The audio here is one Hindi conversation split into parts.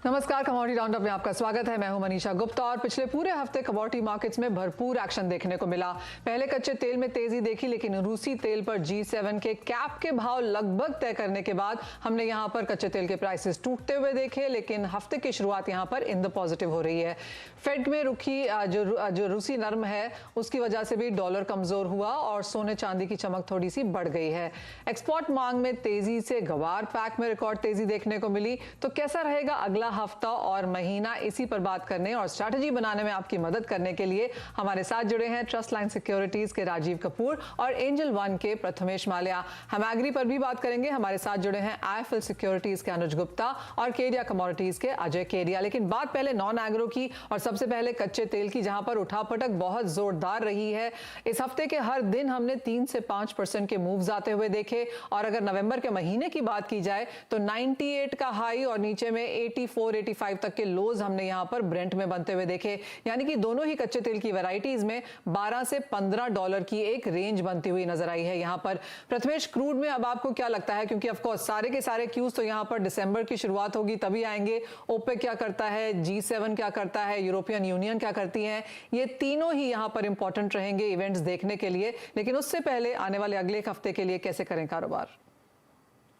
नमस्कार, कमोडिटी राउंडअप में आपका स्वागत है। मैं हूं मनीषा गुप्ता और पिछले पूरे हफ्ते कमोडिटी मार्केट्स में भरपूर एक्शन देखने को मिला। पहले कच्चे तेल में तेजी देखी, लेकिन रूसी तेल पर G7 के कैप के भाव लगभग तय करने के बाद हमने यहां पर कच्चे तेल के प्राइसेस टूटते हुए देखे, लेकिन हफ्ते की शुरुआत यहां पर इन द पॉजिटिव हो रही है। फेड में रुकी जो रूसी नर्म है उसकी वजह से भी डॉलर कमजोर हुआ और सोने चांदी की चमक थोड़ी सी बढ़ गई है। एक्सपोर्ट मांग में तेजी से गवार पैक में रिकॉर्ड तेजी देखने को मिली। तो कैसा रहेगा अगला हफ्ता और महीना, इसी पर बात करने और स्ट्रैटेजी बनाने में आपकी मदद करने के लिए हमारे साथ जुड़े हैं ट्रस्ट लाइन सिक्योरिटीज के राजीव कपूर और एंजल वन के प्रथमेश माल्या। हम एग्री पर भी बात करेंगे। हमारे साथ जुड़े हैं आईएफएल सिक्योरिटीज के अनुज गुप्ता और केडिया कमोडिटीज के अजय केडिया। लेकिन बात पहले नॉन एग्रो की और सबसे पहले कच्चे तेल की, जहां पर उठापटक बहुत जोरदार रही है। इस हफ्ते के हर दिन हमने 3 से 5% के मूव्स आते हुए देखे और अगर नवंबर के महीने की बात की जाए तो 98 का हाई और नीचे में 84-85 तक के लोज हमने यहां पर ब्रेंट में बनते हुए देखे। यानी कि दोनों ही कच्चे तेल की वैरायटीज में 12 से 15 डॉलर की एक रेंज बनती हुई नजर आई है यहां पर। प्रथमेश, क्रूड में अब आपको क्या लगता है, क्योंकि ऑफ कोर्स सारे के सारे क्यूज तो यहां पर दिसंबर की शुरुआत होगी तभी आएंगे। ओपेक क्या करता है, G7 क्या करता है, यूरोपियन यूनियन क्या करती है, ये तीनों ही यहां पर इंपॉर्टेंट रहेंगे इवेंट्स देखने के लिए। लेकिन उससे पहले आने वाले अगले एक हफ्ते के लिए कैसे करें कारोबार?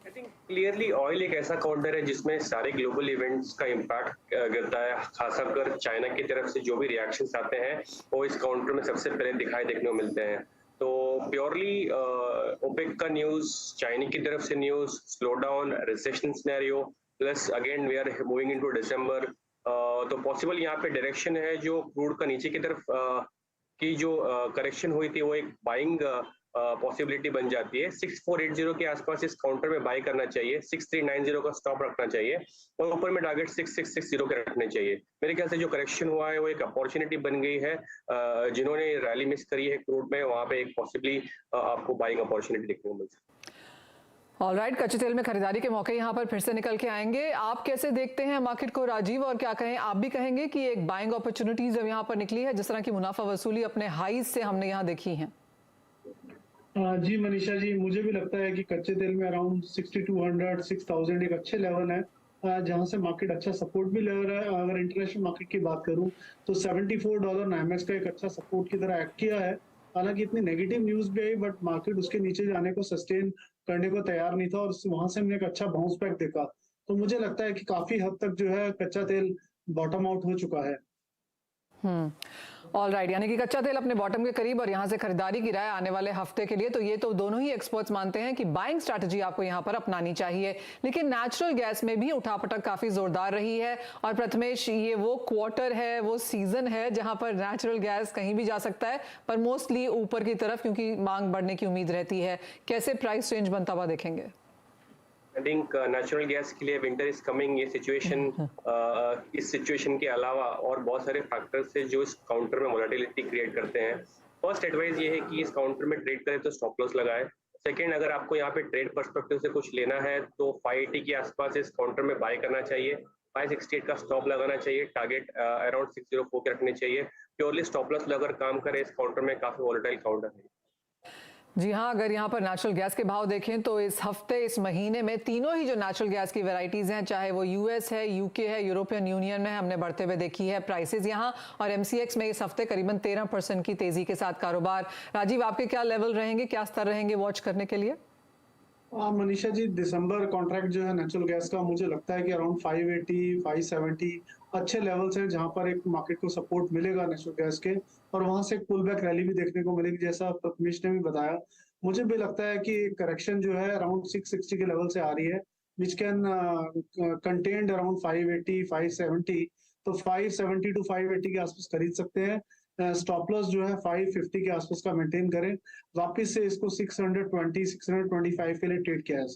आई थिंक क्लियरली ऑयल एक ऐसा काउंटर है जिसमें सारे ग्लोबल इवेंट्स का इम्पैक्ट गिरता है। खासकर चाइना की तरफ से जो भी रिएक्शंस आते हैं वो इस काउंटर में सबसे पहले दिखाई देखने को मिलते हैं। तो प्योरली ओपेक का न्यूज, चाइना की तरफ से news, slow down, recession scenario, plus again we are moving into December, तो पॉसिबल यहाँ पे डायरेक्शन है जो क्रूड का नीचे की तरफ की जो करेक्शन हुई थी वो एक बाइंग पॉसिबिलिटी बन जाती है। 6480 के आसपास इस काउंटर में बाई करना चाहिए, 6390 का स्टॉप रखना चाहिए और ऊपर में टारगेट 6660 के रखने चाहिए। मेरे ख्याल से जो करेक्शन हुआ है वो एक अपॉर्चुनिटी बन गई है। जिन्होंने रैली मिस करी है क्रूड में, वहां पे एक पॉसिबली आपको बाइंग अपॉर्चुनिटी देखने को मिल सकती है। ऑलराइट, कच्चे तेल में खरीदारी के मौके यहां पर फिर से निकल के आएंगे। आप कैसे देखते हैं मार्केट को राजीव, और क्या कहें, आप भी कहेंगे कि एक बाइंग अपॉर्चुनिटीज जब यहां पर निकली है, जिस तरह की मुनाफा वसूली अपने हाईज से हमने यहां देखी है? जी मनीषा जी, मुझे भी लगता है कि कच्चे तेल में अराउंड 6200 6000 एक अच्छे लेवल है, जहां से मार्केट अच्छा सपोर्ट भी ले रहा है। अगर इंटरनेशनल मार्केट की बात करूं तो $74 नाइमेक्स का एक अच्छा सपोर्ट की तरह एक्ट किया है। हालांकि इतनी नेगेटिव न्यूज भी आई बट मार्केट उसके नीचे जाने को सस्टेन करने को तैयार नहीं था और वहां से हमने एक अच्छा बाउंस बैक देखा। तो मुझे लगता है कि काफी हद तक जो है कच्चा तेल बॉटम आउट हो चुका है। ऑलराइट, यानी कि कच्चा तेल अपने बॉटम के करीब और यहां से खरीदारी की राय आने वाले हफ्ते के लिए। तो ये तो दोनों ही एक्सपर्ट्स मानते हैं कि बाइंग स्ट्रैटेजी आपको यहां पर अपनानी चाहिए। लेकिन नेचुरल गैस में भी उठापटक काफी जोरदार रही है और प्रथमेश, ये वो क्वार्टर है, वो सीजन है जहां पर नेचुरल गैस कहीं भी जा सकता है, पर मोस्टली ऊपर की तरफ, क्योंकि मांग बढ़ने की उम्मीद रहती है। कैसे प्राइस रेंज बनता हुआ देखेंगे? आई थिंक नेचुरल गैस के लिए विंटर इज कमिंग। ये सिचुएशन इस सिचुएशन के अलावा और बहुत सारे फैक्टर्स है जो इस काउंटर में वोलेटिलिटी क्रिएट करते हैं। फर्स्ट एडवाइस ये है कि इस काउंटर में ट्रेड करें तो स्टॉप लॉस लगाए। सेकंड, अगर आपको यहाँ पे ट्रेड पर्सपेक्टिव से कुछ लेना है तो 580 के आसपास इस काउंटर में बाय करना चाहिए। 568 का स्टॉप लगाना चाहिए, टारगेट अराउंड 604 के रखने चाहिए। प्योरली स्टॉप लॉस लगाकर काम करें। इस काउंटर में काफी वोलेटाइल काउंटर है। जी हाँ, अगर यहाँ पर नेचुरल गैस के भाव देखें तो इस हफ्ते, इस महीने में तीनों ही जो नेचुरल गैस की वैरायटीज हैं, चाहे वो यूएस है, यूके है, यूरोपियन यूनियन में, हमने बढ़ते हुए देखी है प्राइसेस यहाँ। और एमसीएक्स में इस हफ्ते करीबन 13% की तेजी के साथ कारोबार। राजीव, आपके क्या लेवल रहेंगे, क्या स्तर रहेंगे वॉच करने के लिए? मनीषा जी, दिसंबर कॉन्ट्रैक्ट जो है नेचुरल गैस का, मुझे लगता है कि अराउंड 580 570 अच्छे लेवल्स हैं जहां पर एक मार्केट को सपोर्ट मिलेगा नेचुरल गैस के, और वहां से एक पुल बैक रैली भी देखने को मिलेगी जैसा प्रथमेश ने भी बताया। मुझे भी लगता है कि करेक्शन जो है अराउंड 660 के लेवल से आ रही है, विच कैन कंटेन्ड अराउंड 580 570। तो 570 टू 580 के आसपास खरीद सकते हैं। स्टॉप लॉस जो है 550 के आसपास का मेंटेन करें। वापस से इसको 620 625 के लिए ट्रेड किया है।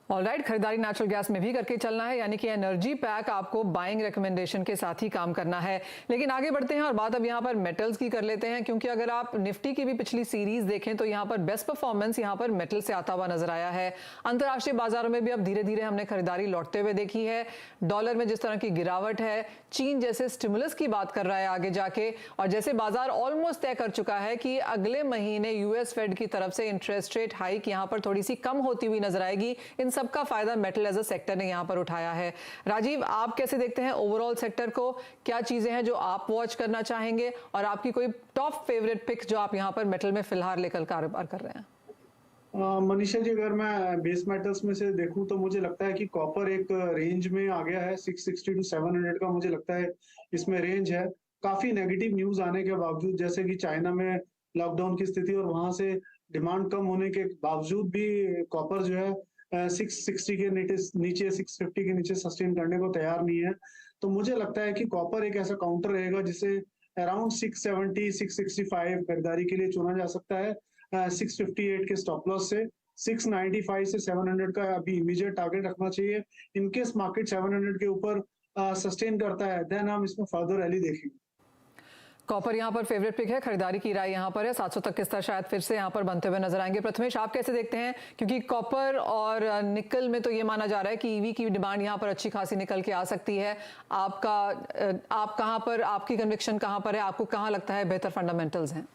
ऑलराइट, खरीदारी नेचुरल गैस में भी करके चलना है, यानी कि एनर्जी पैक आपको बाइंग रिकमेंडेशन के साथ ही काम करना है। लेकिन आगे बढ़ते हैं और बात अब यहाँ पर मेटल्स की कर लेते हैं, क्योंकि अगर आप निफ्टी की भी पिछली सीरीज देखें तो यहाँ पर बेस्ट परफॉर्मेंस यहाँ पर मेटल से आता हुआ नजर आया है। अंतर्राष्ट्रीय बाजारों में भी अब धीरे धीरे हमने खरीदारी लौटते हुए देखी है। डॉलर में जिस तरह की गिरावट है, चीन जैसे स्टिमुलस की बात कर रहा है आगे जाके, और जैसे बाजार ऑलमोस्ट तय कर चुका है कि अगले महीने यूएस फेड की तरफ से इंटरेस्ट रेट हाइक यहाँ पर थोड़ी सी कम होती हुई नजर आएगी। इन सबका फायदा मेटल एज अ सेक्टर ने यहाँ पर उठाया है। राजीव, आप कैसे देखते हैं ओवरऑल सेक्टर को? क्या चीजें हैं जो आप वॉच करना चाहेंगे और आपकी कोई टॉप फेवरेट पिक जो आप यहाँ पर मेटल में फिलहाल लेकर कारोबार कर रहे हैं? मनीषा जी, अगर मैं बेस मेटल्स में से देखूं तो मुझे लगता है कि कॉपर एक रेंज में आ गया है। 660 टू 700 का मुझे लगता है इसमें रेंज है। काफी नेगेटिव न्यूज आने के बावजूद, जैसे कि चाइना में लॉकडाउन की स्थिति और वहां से डिमांड कम होने के बावजूद भी कॉपर जो है 660 के नीचे 650 के नीचे सस्टेन करने को तैयार नहीं है। तो मुझे लगता है कि कॉपर एक ऐसा काउंटर रहेगा जिसे अराउंड 670 665 खरीदारी के लिए चुना जा सकता है। 658 के स्टॉप लॉस से 695 से 700 का अभी इमीडिएट टारगेट रखना चाहिए। इनकेस मार्केट 700 के ऊपर सस्टेन करता है, देन हम इसमें फर्दर रैली देखेंगे। कॉपर यहाँ पर फेवरेट पिक है, खरीदारी की राय यहाँ पर है। 700 तक के स्तर शायद फिर से यहाँ पर बनते हुए नजर आएंगे। प्रथमेश, आप कैसे देखते हैं? क्योंकि कॉपर और निकल में तो ये माना जा रहा है कि ईवी की डिमांड यहाँ पर अच्छी खासी निकल के आ सकती है। आप कहाँ पर, आपकी कन्विक्शन कहाँ पर है? आपको कहाँ लगता है बेहतर फंडामेंटल्स हैं?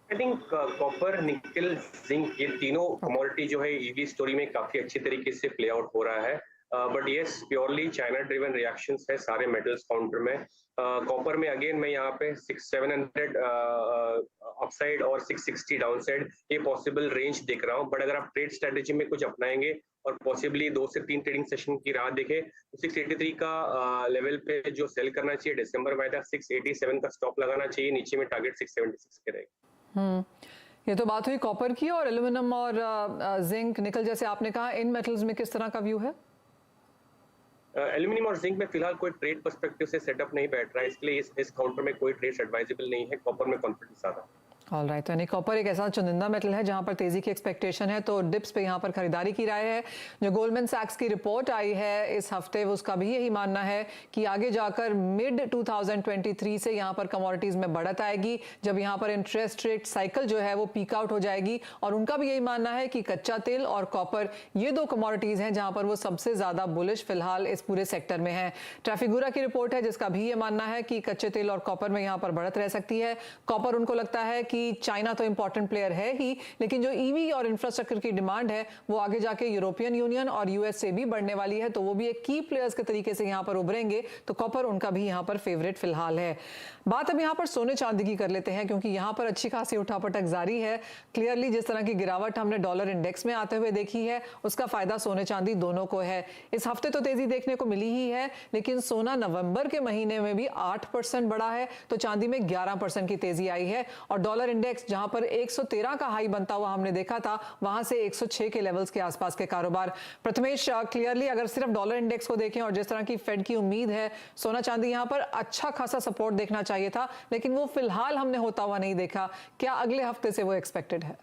आई थिंक कॉपर, निकल, जिंक, ये तीनों कमोडिटी जो है ईवी स्टोरी में काफी अच्छी तरीके से प्ले आउट हो रहा है। But yes, purely China driven reactions है सारे मेटल्स काउंटर में। कॉपर में अगेन मैं यहाँ पे 700 अपसाइड और 660 डाउनसाइड ये पॉसिबल रेंज देख रहा हूँ। बट अगर आप ट्रेड स्ट्रेटेजी में कुछ अपनाएंगे और पॉसिबली 2 से 3 ट्रेडिंग सेशन की राह देखें तो 683 का लेवल पे जो सेल करना चाहिए दिसंबर में था, 687 का स्टॉप लगाना चाहिए, नीचे में टारगेट 676 के रहेगा। ये तो बात हुई कॉपर की। और एल्यूमिनियम और जिंक, निकल जैसे आपने कहा, इन मेटल्स में किस तरह का व्यू है? एल्यूमिनियम और जिंक में फिलहाल कोई ट्रेड पर्सपेक्टिव से सेटअप नहीं बैठ रहा है, इसलिए इस काउंटर में कोई ट्रेड एडवाइजेबल नहीं है। कॉपर में कॉन्फिडेंस ज्यादा। ऑलराइट, यानी कॉपर एक ऐसा चुनिंदा मेटल है जहां पर तेजी की एक्सपेक्टेशन है, तो डिप्स पे यहां पर खरीदारी की राय है। जो गोल्डमैन सैक्स की रिपोर्ट आई है इस हफ्ते, उसका भी यही मानना है कि आगे जाकर मिड 2023 से यहां पर कमोडिटीज में बढ़त आएगी, जब यहां पर इंटरेस्ट रेट साइकिल जो है वो पीक आउट हो जाएगी। और उनका भी यही मानना है कि कच्चा तेल और कॉपर ये 2 कमोडिटीज हैं जहां पर वो सबसे ज्यादा बुलिश फिलहाल इस पूरे सेक्टर में है। ट्रैफिगुरा की रिपोर्ट है जिसका भी ये मानना है कि कच्चे तेल और कॉपर में यहां पर बढ़त रह सकती है। कॉपर उनको लगता है कि चाइना तो इंपॉर्टेंट प्लेयर है ही, लेकिन जो ईवी और इंफ्रास्ट्रक्चर की डिमांड है वो आगे जाके यूरोपियन यूनियन और यूएस से भी बढ़ने वाली है, तो वो भी एक की प्लेयर्स के तरीके से यहां पर उभरेंगे। तो कॉपर उनका भी यहां पर फेवरेट फिलहाल है। बात अब यहां पर सोने चांदी की कर लेते हैं, क्योंकि यहां पर अच्छी खासी उठापटक जारी है। क्लियरली जिस तरह की गिरावट हमने डॉलर इंडेक्स में आते हुए देखी है, उसका फायदा सोने चांदी दोनों को है। इस हफ्ते तो तेजी देखने को मिली ही है, लेकिन सोना नवंबर के महीने में भी 8% बढ़ा है, तो चांदी में 11% की तेजी आई है। और डॉलर इंडेक्स जहां पर 113 का हाई बनता हुआ हमने देखा था, वहां से 106 के लेवल्स के आसपास के कारोबार। प्रथमेश, क्लियरली अगर सिर्फ डॉलर इंडेक्स को देखें और जिस तरह की फेड की उम्मीद है, सोना चांदी यहां पर अच्छा खासा सपोर्ट देखना चाहिए था, लेकिन वो फिलहाल हमने होता हुआ नहीं देखा। क्या अगले हफ्ते से वो एक्सपेक्टेड है?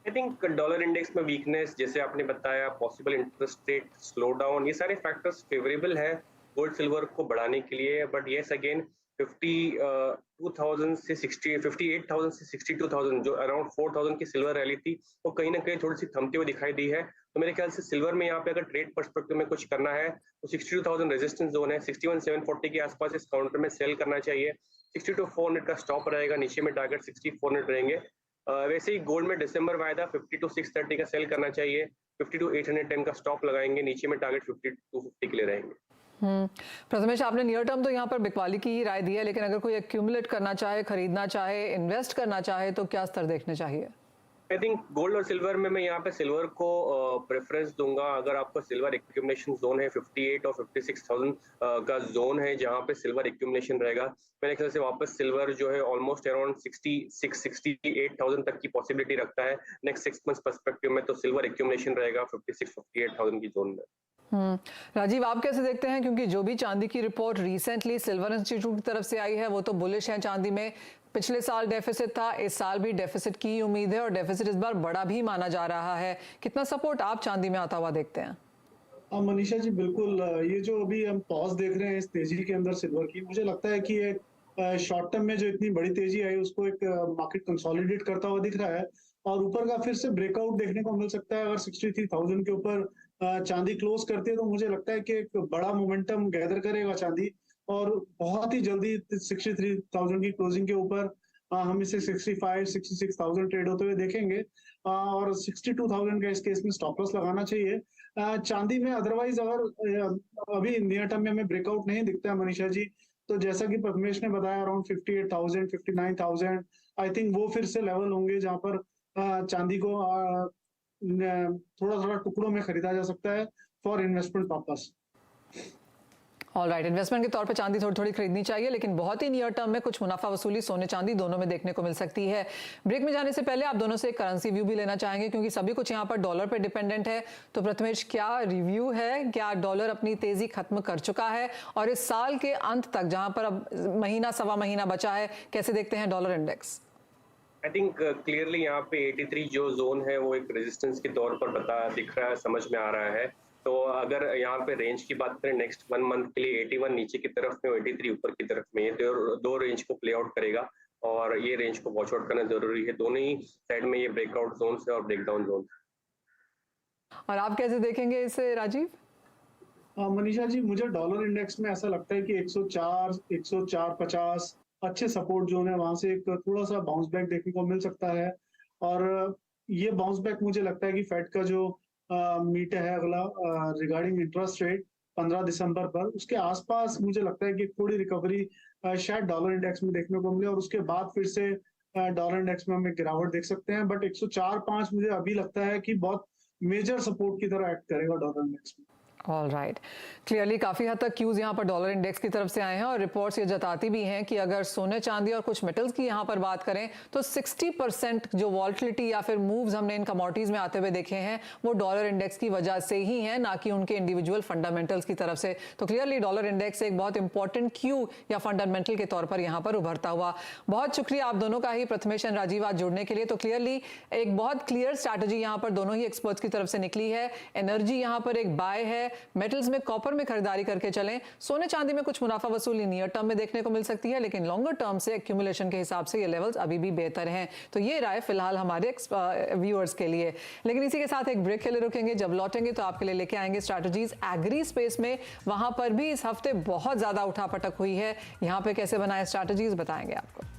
आई थिंक डॉलर इंडेक्स में वीकनेस, जैसे आपने बताया, possible interest rate slow down, ये सारे फैक्टर्स फेवरेबल है गोल्ड सिल्वर को बढ़ाने के लिए। बट येस अगेन 52,000 से 58,000 से 62,000 जो अराउंड 4,000 की सिल्वर रैली थी, वो कहीं ना कहीं थोड़ी सी थमती हुई दिखाई दी है। तो मेरे ख्याल से सिल्वर में यहाँ पे अगर ट्रेड पर्सपेक्टिव में कुछ करना है तो 62,000 रेजिस्टेंस जोन है, 61,740 के आसपास इस काउंटर में सेल करना चाहिए। 62,400 का स्टॉप रहेगा, नीचे में टारगेट 6400 रहेंगे। वैसे ही गोल्ड में दिसंबर में आया था 52,630 का सेल करना चाहिए, 52,810 का स्टॉप लगाएंगे, नीचे में टारगेट 5250 के लिए रहेंगे। प्रथमेश, आपने नियर टर्म तो यहाँ पर बिकवाली की ही राय दी है, लेकिन अगर कोई एक्यूमुलेट करना चाहे, खरीदना चाहे, इन्वेस्ट करना चाहे, तो क्या स्तर देखने चाहिए? आई थिंक गोल्ड और सिल्वर में मैं यहाँ पे सिल्वर को प्रेफरेंस दूंगा। अगर आपका सिल्वर एक्यूमुलेशन जोन है 58 और 56,000 का जोन है जहाँ पे सिल्वर एक्यूमुलेशन रहेगा, मेरे ख्याल से वापस सिल्वर जो है ऑलमोस्ट अराउंड 68,000 तक की पॉसिबिलिटी रखता है नेक्स्ट 6 मंथ्स पर्सपेक्टिव में। तो सिल्वर एक्यूमुलेशन रहेगा 56-58,000 की जोन में। राजीव, आप कैसे देखते हैं? क्योंकि जो भी चांदी की रिपोर्ट रिसेंटली सिल्वर इंस्टीट्यूट की तरफ से आई है वो तो बुलिश है चांदी में। पिछले साल डेफिसिट था, इस साल भी डेफिसिट की उम्मीद है और डेफिसिट इस बार बड़ा भी माना जा रहा है। कितना सपोर्ट आप चांदी में आता हुआ देखते हैं? मनीषा जी, बिल्कुल। ये जो अभी हम पॉज देख रहे हैं इस तेजी के अंदर सिल्वर की, मुझे लगता है कि एक शॉर्ट टर्म में जो इतनी बड़ी तेजी आई उसको एक मार्केट कंसोलिडेट करता हुआ दिख रहा है और ऊपर का फिर से ब्रेकआउट देखने को मिल सकता है। अगर 63,000 के ऊपर चांदी क्लोज करती है तो मुझे लगता है कि एक बड़ा मोमेंटम गैदर करेगा चांदी और बहुत ही जल्दी 63,000 की क्लोजिंग के ऊपर हम इसे 65-66,000 ट्रेड होते हुए देखेंगे, और 62,000 का इस केस में स्टॉप लॉस लगाना चाहिए। चांदी में अदरवाइज अगर अभी नियर टर्म में हमें ब्रेकआउट नहीं दिखता है मनीषा जी, तो जैसा कि प्रथमेश ने बताया अराउंड 58,000 59,000 आई थिंक वो फिर से लेवल होंगे जहां पर चांदी को थोड़ा थोड़ा टुकड़ों में खरीदा जा सकता है for investment purpose. Alright, investment के तौर पे चांदी थोड़ी थोड़ी खरीदनी चाहिए, लेकिन बहुत ही नियर टर्म में कुछ मुनाफा वसूली सोने चांदी दोनों में देखने को मिल सकती है। ब्रेक में जाने से पहले आप दोनों से एक करेंसी व्यू भी लेना चाहेंगे, क्योंकि सभी कुछ यहाँ पर डॉलर पे डिपेंडेंट है। तो प्रथमेश, क्या रिव्यू है, क्या डॉलर अपनी तेजी खत्म कर चुका है, और इस साल के अंत तक जहां पर अब महीना सवा महीना बचा है, कैसे देखते हैं dollar index? I think clearly यहाँ पे 83 जो जोन है वो एक रेजिस्टेंस के तौर पर दिख रहा है, समझ में आ रहा है। तो अगर यहाँ पे रेंज की बात करें नेक्स्ट 1 मंथ के लिए 81 नीचे की तरफ में, 83 ऊपर की तरफ में, ये दो रेंज को प्ले आउट करेगा और ये रेंज को वॉच आउट करना जरूरी है। दोनों ही साइड में ये ब्रेकआउट जोन है और ब्रेकडाउन जोन। और आप कैसे देखेंगे इसे राजीव? मनीषा जी, मुझे डॉलर इंडेक्स में ऐसा लगता है कि 104 104.50 अच्छे सपोर्ट जोन है, वहां से एक थोड़ा सा बाउंस बैक देखने को मिल सकता है। और ये बाउंस बैक मुझे लगता है कि फेड का जो मीट है अगला रिगार्डिंग इंटरेस्ट रेट 15 दिसंबर पर, उसके आसपास मुझे लगता है कि थोड़ी रिकवरी शायद डॉलर इंडेक्स में देखने को मिले, और उसके बाद फिर से डॉलर इंडेक्स में हम एक गिरावट देख सकते हैं। बट 104.5 मुझे अभी लगता है कि बहुत मेजर सपोर्ट की तरह एक्ट करेगा डॉलर इंडेक्स में। ऑल राइट, क्लियरली काफी हद तक क्यूज यहाँ पर डॉलर इंडेक्स की तरफ से आए हैं, और रिपोर्ट्स ये जताती भी हैं कि अगर सोने चांदी और कुछ मेटल्स की यहाँ पर बात करें तो 60% जो वॉल्टिलिटी या फिर मूव्स हमने इन कमोडिटीज में आते हुए देखे हैं वो डॉलर इंडेक्स की वजह से ही है, ना कि उनके इंडिविजुअल फंडामेंटल्स की तरफ से। तो क्लियरली डॉलर इंडेक्स एक बहुत इंपॉर्टेंट क्यू या फंडामेंटल के तौर पर यहाँ पर उभरता हुआ। बहुत शुक्रिया आप दोनों का ही, प्रथमेश और राजीव, आज जुड़ने के लिए। तो क्लियरली एक बहुत क्लियर स्ट्रैटेजी यहाँ पर दोनों ही एक्सपर्ट्स की तरफ से निकली है। एनर्जी यहाँ पर एक बाय है, मेटल्स में कॉपर में खरीदारी करके चलें। सोने चांदी में कुछ मुनाफा वसूली नियर टर्म में देखने को मिल सकती है, लेकिन लॉन्गर टर्म से एक्यूमुलेशन के हिसाब से ये लेवल्स अभी भी बेहतर हैं। तो ये राय फिलहाल हमारे व्यूअर्स के लिए। लेकिन इसी के साथ एक ब्रेक के लिए रुकेंगे, जब लौटेंगे तो आपके लिए लेके आएंगे स्ट्रैटेजीज एग्री स्पेस में। वहां पर भी इस हफ्ते बहुत ज्यादा उठापटक हुई है, यहां पे कैसे बनाए स्ट्रैटेजीज बताएंगे आपको।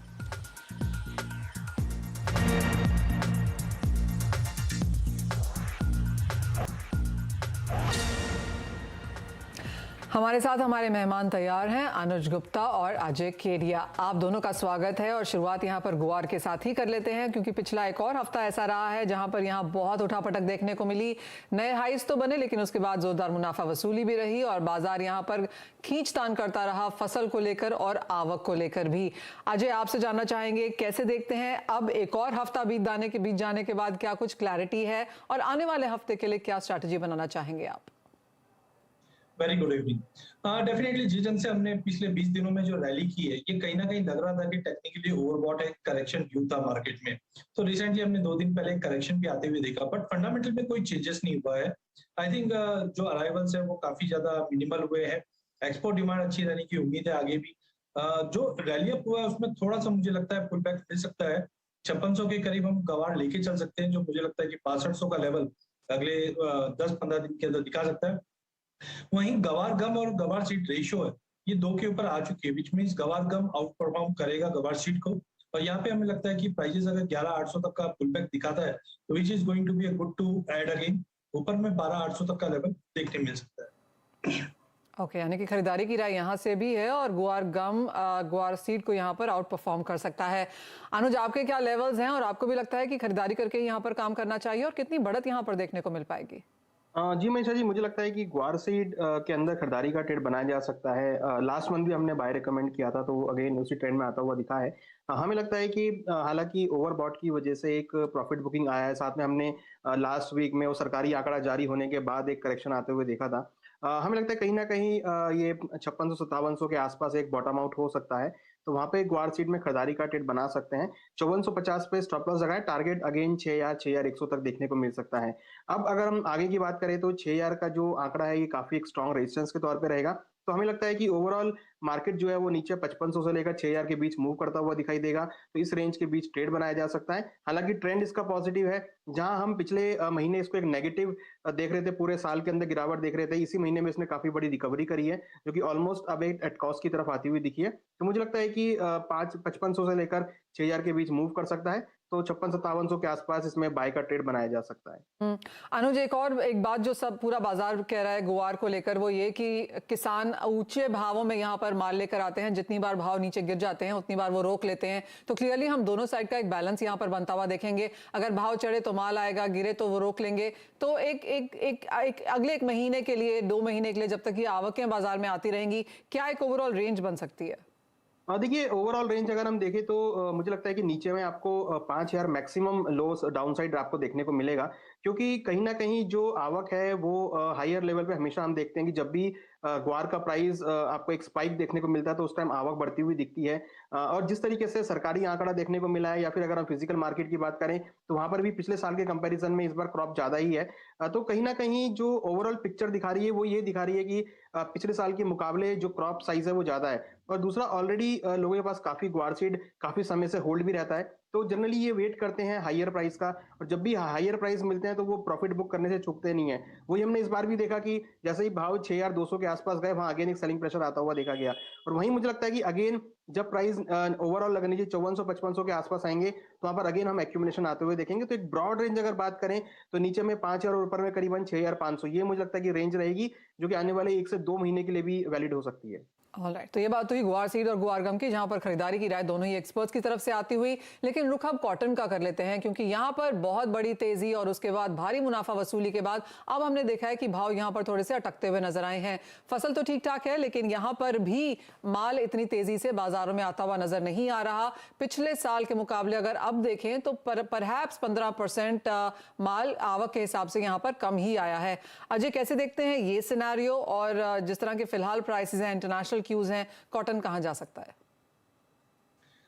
हमारे साथ हमारे मेहमान तैयार हैं, अनुज गुप्ता और अजय केडिया। आप दोनों का स्वागत है, और शुरुआत यहां पर गुआर के साथ ही कर लेते हैं, क्योंकि पिछला एक और हफ्ता ऐसा रहा है जहां पर यहां बहुत उठापटक देखने को मिली। नए हाइस तो बने, लेकिन उसके बाद जोरदार मुनाफा वसूली भी रही, और बाजार यहां पर खींचतान करता रहा फसल को लेकर और आवक को लेकर भी। अजय, आपसे जानना चाहेंगे कैसे देखते हैं अब एक और हफ्ता बीत जाने के बाद, क्या कुछ क्लैरिटी है, और आने वाले हफ्ते के लिए क्या स्ट्रैटेजी बनाना चाहेंगे आप? Very good evening. डेफिनेटली जिस ढंग से हमने पिछले 20 दिनों में जो रैली की है, ये कहीं ना कहीं लग रहा था कि टेक्निकली ओवरबॉट है, करेक्शन ड्यू था मार्केट में। तो रिसेंटली हमने 2 दिन पहले करेक्शन भी आते हुए देखा, बट फंडामेंटल में कोई चेंजेस नहीं हुआ है। आई थिंक जो अराइवल्स है वो काफी ज्यादा मिनिमल हुए हैं। एक्सपोर्ट डिमांड अच्छी रहने की उम्मीद है आगे भी। जो रैली अप हुआ है उसमें थोड़ा सा मुझे लगता है पुल बैक मिल सकता है। 5600 के करीब हम गवार लेके चल सकते हैं, जो मुझे लगता है कि 6500 का लेवल अगले 10-15 दिन के अंदर दिखा सकता है। वहीं गवार गम और गवार सीट रेशियो है, ये 2 के ऊपर आ चुकी है, विच मींस गवार गम आउट परफॉर्म करेगा गवार सीट को। और यहाँ पे हमें लगता है कि प्राइसेस अगर 11800 तक का पुल बैक दिखाता है तो which is going to be a good to add again. ऊपर में 12800 तक का लेवल देखने मिल सकता है। ओके, यानी कि खरीदारी की राय यहाँ से भी है, और गुआर गम गुआर सीड को यहाँ पर आउट परफॉर्म कर सकता है। अनुज, आपके क्या लेवल्स हैं, और आपको भी लगता है कि खरीदारी करके यहाँ पर काम करना चाहिए, और कितनी बढ़त यहाँ पर देखने को मिल पाएगी? जी मनीषा जी, मुझे लगता है कि ग्वार सीड के अंदर खरीदारी का ट्रेड बनाया जा सकता है। लास्ट मंथ भी हमने बाय रिकमेंड किया था, तो अगेन उसी ट्रेंड में आता हुआ दिखा है। हमें लगता है कि हालांकि ओवरबॉट की वजह से एक प्रॉफिट बुकिंग आया है, साथ में हमने लास्ट वीक में वो सरकारी आंकड़ा जारी होने के बाद एक करेक्शन आते हुए देखा था। हमें लगता है कहीं ना कहीं ये 5600-5700 के आसपास एक बॉटम आउट हो सकता है, तो वहां पे ग्वार सीड में खरीदारी का ट्रेड बना सकते हैं। 5450 पे स्टॉप लॉस लगाएं, टारगेट अगेन 6100 तक देखने को मिल सकता है। अब अगर हम आगे की बात करें तो 6000 का जो आंकड़ा है ये काफी एक स्ट्रॉन्ग रेजिस्टेंस के तौर पे रहेगा। तो हमें लगता है कि ओवरऑल मार्केट जो है वो नीचे 5500 से लेकर 6000 के बीच मूव करता हुआ दिखाई देगा। तो इस रेंज के बीच ट्रेड बनाया जा सकता है। हालांकि ट्रेंड इसका पॉजिटिव है, जहां हम पिछले महीने इसको एक नेगेटिव देख रहे थे, पूरे साल के अंदर गिरावट देख रहे थे, इसी महीने में इसने काफी बड़ी रिकवरी करी है, जो कि ऑलमोस्ट अब एक एट कॉस्ट की तरफ आती हुई दिखी है। तो मुझे लगता है कि 5500 से लेकर 6000 के बीच मूव कर सकता है। तो 56-5700 के आसपास इसमें बाय का ट्रेड बनाया जा सकता है। अनुज, एक बात जो सब पूरा बाजार कह रहा है गुआर को लेकर, वो ये कि किसान ऊंचे भावों में यहाँ पर माल लेकर आते हैं, जितनी बार भाव नीचे गिर जाते हैं उतनी बार वो रोक लेते हैं। तो क्लियरली हम दोनों साइड का एक बैलेंस यहाँ पर बनता हुआ देखेंगे। अगर भाव चढ़े तो माल आएगा, गिरे तो वो रोक लेंगे। तो अगले 1 महीने के लिए, 2 महीने के लिए, जब तक ये आवकें बाजार में आती रहेंगी, क्या एक ओवरऑल रेंज बन सकती है? देखिए, ओवरऑल रेंज अगर हम देखें तो मुझे लगता है कि नीचे में आपको 5000 मैक्सिमम लोस डाउन साइड आपको देखने को मिलेगा, क्योंकि कहीं ना कहीं जो आवक है वो हायर लेवल पे हमेशा हम देखते हैं कि जब भी ग्वार का प्राइस आपको एक स्पाइक देखने को मिलता है तो उस टाइम आवक बढ़ती हुई दिखती है। और जिस तरीके से सरकारी आंकड़ा देखने को मिला है, या फिर अगर हम फिजिकल मार्केट की बात करें तो वहां पर भी पिछले साल के कंपैरिजन में इस बार क्रॉप ज्यादा ही है। तो कहीं ना कहीं जो ओवरऑल पिक्चर दिखा रही है वो ये दिखा रही है कि पिछले साल के मुकाबले जो क्रॉप साइज है वो ज्यादा है। और दूसरा, ऑलरेडी लोगों के पास काफी ग्वार सीड काफी समय से होल्ड भी रहता है, तो जनरली ये वेट करते हैं हायर प्राइस का, और जब भी हायर प्राइस मिलते हैं तो वो प्रॉफिट बुक करने से चूकते नहीं है। वही हमने इस बार भी देखा कि जैसे ही भाव 6200 के आसपास गए, वहां अगेन एक सेलिंग प्रेशर आता हुआ देखा गया। और वहीं मुझे लगता है कि अगेन जब प्राइस ओवरऑल लगने लीजिए 5400-5500 के आसपास आएंगे, तो वहां पर अगेन हम एक्यूमुलेशन आते हुए देखेंगे। तो एक ब्रॉड रेंज अगर बात करें तो नीचे में 5000 और ऊपर में करीबन 6500, ये मुझे लगता है कि रेंज रहेगी, जो कि आने वाले 1 से 2 महीने के लिए भी वैलिड हो सकती है। ऑलराइट, तो ये बात हुई गुआर सीड और गुआर गम की, जहां पर खरीदारी की राय दोनों ही एक्सपर्ट्स की तरफ से आती हुई। लेकिन रुख अब कॉटन का कर लेते हैं, क्योंकि यहां पर बहुत बड़ी तेजी और उसके बाद भारी मुनाफा वसूली के बाद अब हमने देखा है कि भाव यहां पर थोड़े से अटकते हुए नजर आए हैं। फसल तो ठीक ठाक है, लेकिन यहां पर भी माल इतनी तेजी से बाजारों में आता हुआ नजर नहीं आ रहा। पिछले साल के मुकाबले अगर अब देखें तो परहैप्स 15% माल आवक के हिसाब से यहां पर कम ही आया है। अजय, कैसे देखते हैं ये सिनेरियो, और जिस तरह के फिलहाल प्राइसेस हैं, इंटरनेशनल क्यूज हैं, कॉटन कहां जा सकता है?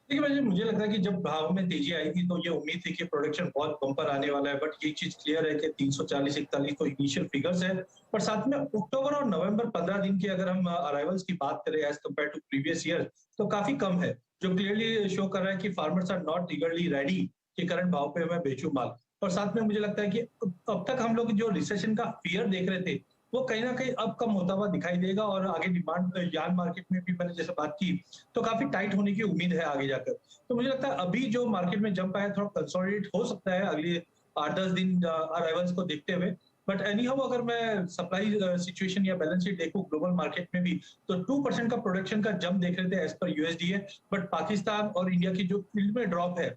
देखिए भाई, मुझे लगता है कि जब भाव में तेजी आई थी तो ये उम्मीद थी कि प्रोडक्शन बहुत बम्पर आने वाला है, बट ये चीज क्लियर है कि 340-41 तो इनिशियल फिगर्स है। और साथ में अक्टूबर और नवंबर 15 दिन की अगर हम अराइवल्स की बात करें as compared to previous year, तो काफी कम है, जो क्लियरली शो कर रहा है कि farmers are not eagerly ready कि करंट भाव पे मैं बेचूं माल। और साथ में मुझे लगता है कि अब तक हम लोग जो रिसेशन का फियर देख रहे थे वो कहीं ना कहीं अब कम होता हुआ दिखाई देगा। और आगे डिमांड यार्न मार्केट में भी मैंने जैसे बात की तो काफी टाइट होने की उम्मीद है आगे जाकर। तो मुझे लगता है अभी जो मार्केट में जंप आया थोड़ा कंसोलिडेट हो सकता है अगले 8-10 दिन अराइवल्स को देखते हुए। बट एनी हाउ, अगर मैं सप्लाई सिचुएशन या बैलेंस शीट देखूं ग्लोबल मार्केट में भी, तो 2% का प्रोडक्शन का जंप देख रहे थे as per USDA. But Pakistan और इंडिया की जो फील्ड में ड्रॉप है,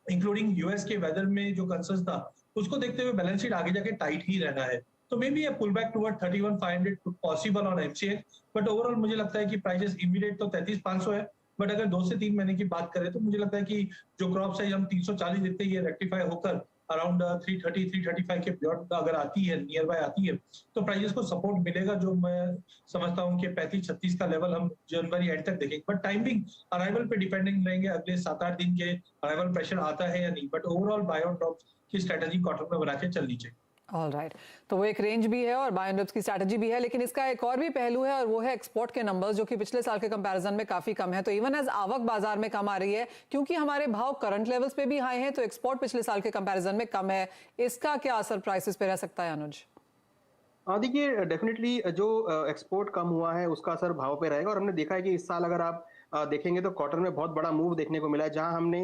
इंक्लूडिंग यूएस के वेदर में जो कंसर्न था, उसको देखते हुए बैलेंस शीट आगे जाके टाइट ही रहना है। तो may be a pullback toward 31,500 possible on MCX, but overall मुझे लगता है कि प्राइसेस इमीडिएट तो 33,500 है, बट अगर 2 से 3 महीने की बात करें तो मुझे लगता है कि जो क्रॉप साइज हम 340 देखते हैं, ये रेक्टिफाई होकर अराउंड 330-335 के बियॉन्ड अगर आती है, नियर बाय आती है, तो प्राइसेस को सपोर्ट मिलेगा, जो मैं समझता हूँ कि 35-36 का लेवल हम जनवरी एंड तक देखेंगे। बट टाइमिंग अराइवल पे डिपेंडिंग रहेंगे, अगले 7-8 दिन के अराइवल प्रेशर आता है या नहीं। But overall buy on drop की स्ट्रेटेजी कॉटन में बना के चलनी चाहिए। ऑलराइट, तो वो एक रेंज भी है और बाय एंड डिप्स की स्ट्रैटेजी भी है, लेकिन इसका एक और भी पहलू है, और वो है एक्सपोर्ट के नंबर्स, जो कि पिछले साल के कंपैरिजन में काफी कम है। तो इवन एज आवक बाजार में कम आ रही है, क्योंकि हमारे भाव करंट लेवल्स पे भी हाई हैं, तो एक्सपोर्ट पिछले साल के कंपैरिजन में कम है। इसका क्या असर प्राइसेस पे रह सकता है, अनुज? देखिए, डेफिनेटली जो एक्सपोर्ट कम हुआ है उसका असर भाव पे रहेगा। और हमने देखा है कि इस साल अगर आप देखेंगे तो कॉटन में बहुत बड़ा मूव देखने को मिला है, जहां हमने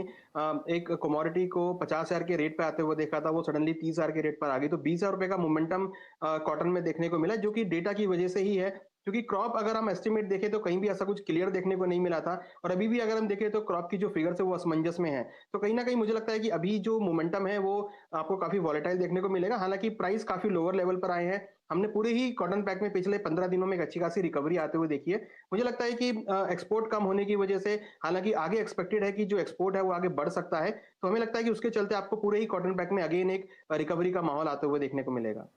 एक कमोडिटी को 50,000 के रेट पे आते हुए देखा था, वो सडनली 30,000 के रेट पर आ गई। तो 20,000 रुपए का मोमेंटम कॉटन में देखने को मिला, जो कि डेटा की वजह से ही है, क्योंकि क्रॉप अगर हम एस्टिमेट देखें तो कहीं भी ऐसा कुछ क्लियर देखने को नहीं मिला था। और अभी भी अगर हम देखें तो क्रॉप की जो फिगर्स है वो असमंजस में है। तो कहीं ना कहीं मुझे लगता है कि अभी जो मोमेंटम है वो आपको काफी वॉलेटाइल देखने को मिलेगा। हालांकि प्राइस काफी लोअर लेवल पर आए हैं, हमने पूरे ही कॉटन पैक में पिछले 15 दिनों में एक अच्छी खासी रिकवरी आते हुए देखी है। मुझे लगता है कि एक्सपोर्ट कम होने की वजह से, हालांकि आगे एक्सपेक्टेड है कि जो एक्सपोर्ट है वो आगे बढ़ सकता है, तो हमें लगता है कि उसके चलते आपको पूरे ही कॉटन पैक में अगेन एक रिकवरी का माहौल आते हुए देखने को मिलेगा।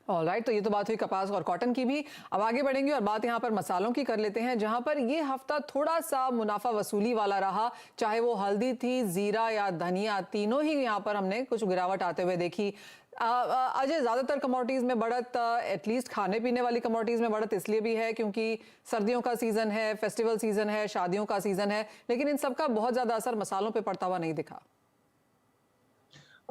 ऑलराइट, तो ये तो बात हुई कपास और कॉटन की भी। अब आगे बढ़ेंगे और बात यहाँ पर मसालों की कर लेते हैं, जहां पर ये हफ्ता थोड़ा सा मुनाफा वसूली वाला रहा। चाहे वो हल्दी थी, जीरा या धनिया, तीनों ही यहाँ पर हमने कुछ गिरावट आते हुए देखी। अजय, ज्यादातर कमोडिटीज में बढ़त, एटलीस्ट खाने पीने वाली कमोडिटीज में बढ़त इसलिए भी है क्योंकि सर्दियों का सीजन है, फेस्टिवल सीजन है, शादियों का सीजन है, लेकिन इन सबका बहुत ज्यादा असर मसालों पे पड़ता हुआ नहीं दिखा।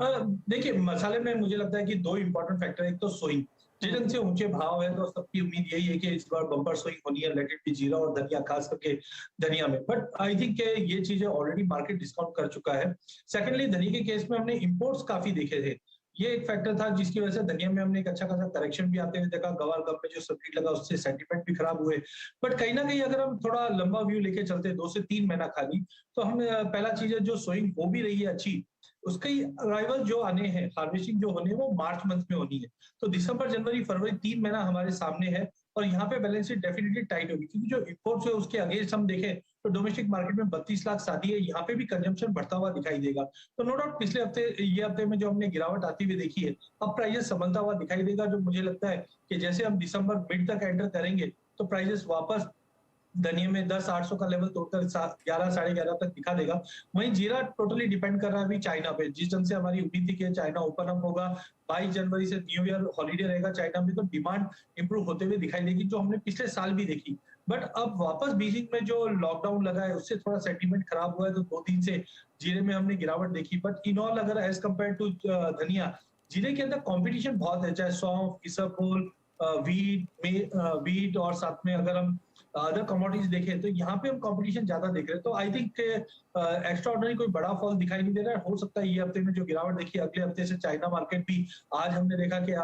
देखिए, मसाले में मुझे लगता है कि दो इंपॉर्टेंट फैक्टर है। एक तो सोइंग, जिस ढंग से ऊंचे भाव है तो सबकी उम्मीद यही है कि इस बार बम्पर सोइंग होनी है, लेट इट बी जीरा और धनिया, खास करके धनिया में। बट आई थिंक ये चीजें ऑलरेडी मार्केट डिस्काउंट कर चुका है। सेकेंडली, धनिया के केस में हमने इंपोर्ट्स काफी देखे थे, ये एक फैक्टर था जिसकी वजह से धनिया में हमने एक अच्छा खासा करेक्शन भी आते हुए देखा। गवार कप में जो सर्किट लगा उससे सेंटीमेंट भी खराब हुए। बट कहीं ना कहीं अगर हम थोड़ा लंबा व्यू लेके चलते 2 से 3 महीना खाली, तो हम पहला चीज है जो सोइंग हो भी रही है अच्छी, उसके अराइवल जो आने हैं, हार्वेस्टिंग जो होने हैं वो मार्च मंथ में होनी है। तो दिसंबर, जनवरी, फरवरी 3 महीना हमारे सामने है और यहाँ पे बैलेंस शीट डेफिनेटली टाइट होगी, क्योंकि जो इंपोर्ट्स है उसके अगेंस्ट हम देखें तो डोमेस्टिक मार्केट में 32 लाख शादी है, यहाँ पे भी कंजम्पशन बढ़ता हुआ दिखाई देगा। तो नो डाउट पिछले हफ्ते, ये हफ्ते में जो हमने गिरावट आती हुई देखी है, अब प्राइसेस संभलता हुआ दिखाई देगा। जो मुझे लगता है कि जैसे हम दिसंबर मिड तक एंटर करेंगे तो प्राइसेस वापस धनिया में 10,800 का लेवल तोड़कर 11, 11.5 तक दिखा देगा। वहीं जीरा टोटली डिपेंड कर रहा है अभी चाइना पे। जिस ढंग से हमारी उम्मीद थी कि चाइना ओपन अप होगा, 22 जनवरी से न्यू ईयर हॉलीडे रहेगा चाइना में, तो डिमांड इंप्रूव होते हुए दिखाई देगी, जो हमने पिछले साल भी देखी। बट अब वापस बीजिंग में जो लॉकडाउन लगा है उससे थोड़ा सेंटीमेंट खराब हुआ है, तो 2 दिन से जीरे में हमने गिरावट देखी। बट इन ऑल अगर एज कम्पेयर टू धनिया, जीरे के अंदर कॉम्पिटिशन बहुत है, चाहे सौंफ, इसबगोल, वीट और साथ में अगर हम अदर कमोडिटीज देखें तो यहाँ पे हम कंपटीशन ज्यादा देख रहे हैं। तो आई थिंक एक्स्ट्रा ऑर्डिनरी कोई बड़ा फॉल दिखाई नहीं दे रहा है। हो सकता है ये हफ्ते में जो गिरावट देखी, अगले हफ्ते से चाइना मार्केट भी, आज हमने देखा कि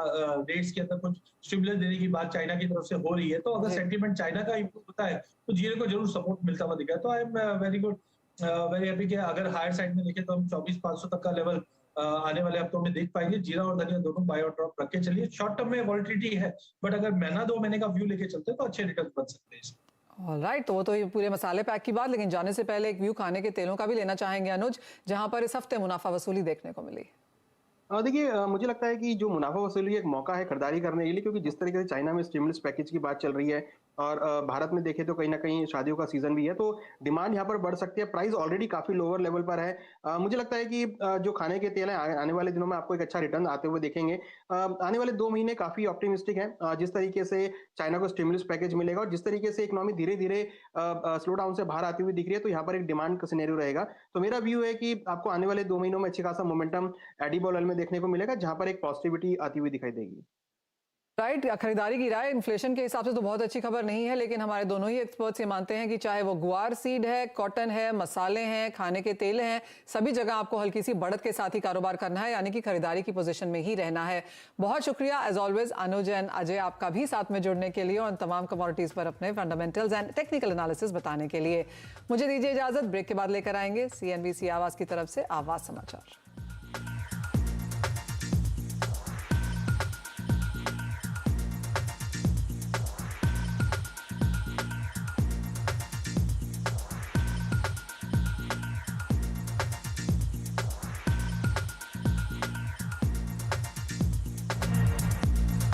रेट्स के अंदर कुछ स्टिमुलस देने की बात चाइना की तरफ से हो रही है। तो अगर सेंटीमेंट चाइना का इंप्रूव होता है तो जीरे को जरूर सपोर्ट मिलता हुआ दिखा है। तो I am very good, very happy कि अगर हायर साइड में देखें तो हम 24,500 तक का लेवल आने वाले हफ्तों में देख पाएंगे। जीरा और धनिया दोनों बाय और ड्रॉप रख के चलिए। शॉर्ट टर्म में वॉलिटिलिटी है, बट अगर महीना 2 महीने का व्यू लेके चलते हैं तो अच्छे रिटर्न बन सकते हैं। ऑलराइट, तो वो तो ये पूरे मसाले पैक की बात, लेकिन जाने से पहले एक व्यू खाने के तेलों का भी लेना चाहेंगे अनुज, जहां पर इस हफ्ते मुनाफा वसूली देखने को मिली। देखिए, मुझे लगता है कि जो मुनाफा वसूली एक मौका है खरीदारी करने के लिए, क्योंकि जिस तरीके से चाइना में स्टिमुलस पैकेज की बात चल रही है और भारत में देखें तो कहीं ना कहीं शादियों का सीजन भी है, तो डिमांड यहाँ पर बढ़ सकती है। प्राइस ऑलरेडी काफी लोअर लेवल पर है। मुझे लगता है कि जो खाने के तेल है आने वाले दिनों में आपको एक अच्छा रिटर्न आते हुए देखेंगे। आने वाले 2 महीने काफी ऑप्टिमिस्टिक है। जिस तरीके से चाइना को स्टिमुलस पैकेज मिलेगा और जिस तरीके से इकोनॉमी धीरे धीरे स्लो डाउन से बाहर आती हुई दिख रही है, तो यहाँ पर एक डिमांड का सिनेरियो रहेगा। तो मेरा व्यू है कि आपको आने वाले 2 महीनों में अच्छी खासा मोमेंटम एडिबल ऑयल में देखने को मिलेगा, जहां पर एक पॉजिटिविटी आती हुई दिखाई देगी। राइट, खरीदारी की राय इन्फ्लेशन के हिसाब से तो बहुत अच्छी खबर नहीं है, लेकिन हमारे दोनों ही एक्सपर्ट्स ये मानते हैं कि चाहे वो गुआर सीड है, कॉटन है, मसाले हैं, खाने के तेल हैं, सभी जगह आपको हल्की सी बढ़त के साथ ही कारोबार करना है, यानी कि खरीदारी की पोजीशन में ही रहना है। बहुत शुक्रिया as always Anuj and Ajay आपका भी साथ में जुड़ने के लिए और उन तमाम कमोडिटीज पर अपने फंडामेंटल्स एंड टेक्निकल एनालिसिस बताने के लिए। मुझे दीजिए इजाजत, ब्रेक के बाद लेकर आएंगे CNBC आवाज की तरफ से आवाज समाचार।